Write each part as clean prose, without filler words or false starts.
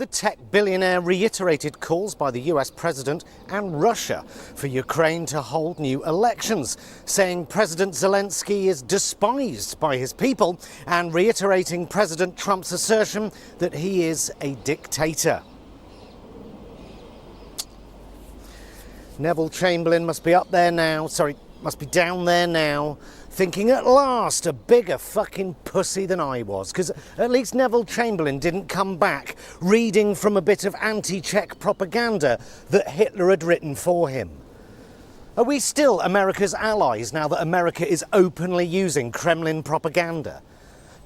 The tech billionaire reiterated calls by the US president and Russia for Ukraine to hold new elections, saying President Zelensky is despised by his people and reiterating President Trump's assertion that he is a dictator. Neville Chamberlain must be up there now, must be down there now, thinking at last a bigger fucking pussy than I was, because at least Neville Chamberlain didn't come back reading from a bit of anti-Czech propaganda that Hitler had written for him. Are we still America's allies now that America is openly using Kremlin propaganda?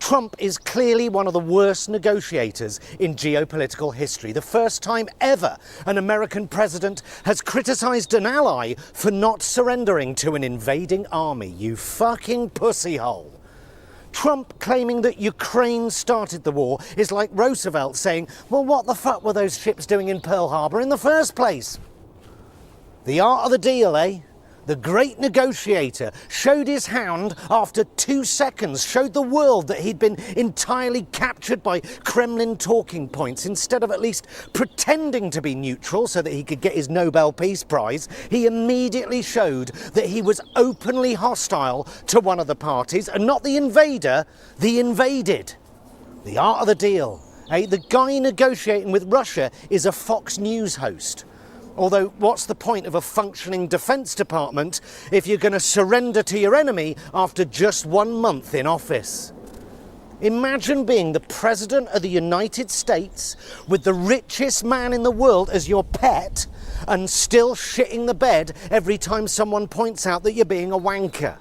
Trump is clearly one of the worst negotiators in geopolitical history. The first time ever an American president has criticised an ally for not surrendering to an invading army. You fucking pussyhole. Trump claiming that Ukraine started the war is like Roosevelt saying, well, what the fuck were those ships doing in Pearl Harbor in the first place? The art of the deal, eh? The great negotiator showed his hand after 2 seconds, showed the world that he'd been entirely captured by Kremlin talking points. Instead of at least pretending to be neutral so that he could get his Nobel Peace Prize, he immediately showed that he was openly hostile to one of the parties, and not the invader, the invaded. The art of the deal. The guy negotiating with Russia is a Fox News host. Although, what's the point of a functioning Defence Department if you're going to surrender to your enemy after just 1 month in office? Imagine being the President of the United States with the richest man in the world as your pet and still shitting the bed every time someone points out that you're being a wanker.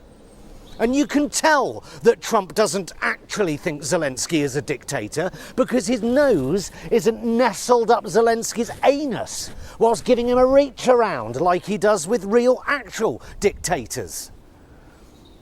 And you can tell that Trump doesn't actually think Zelensky is a dictator because his nose isn't nestled up Zelensky's anus whilst giving him a reach around like he does with real actual dictators.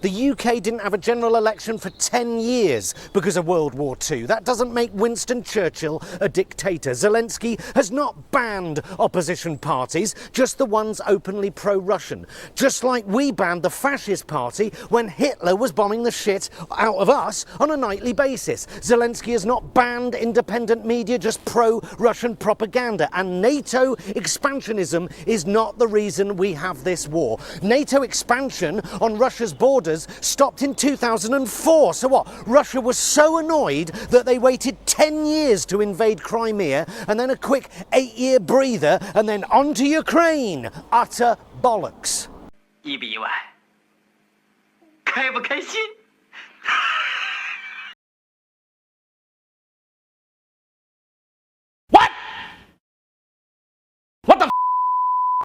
The UK didn't have a general election for 10 years because of World War II. That doesn't make Winston Churchill a dictator. Zelensky has not banned opposition parties, just the ones openly pro-Russian. Just like we banned the fascist party when Hitler was bombing the shit out of us on a nightly basis. Zelensky has not banned independent media, just pro-Russian propaganda. And NATO expansionism is not the reason we have this war. NATO expansion on Russia's borders stopped in 2004. So what? Russia was so annoyed that they waited 10 years to invade Crimea and then a quick 8-year breather and then on to Ukraine. Utter bollocks. 意不意外？开不开心？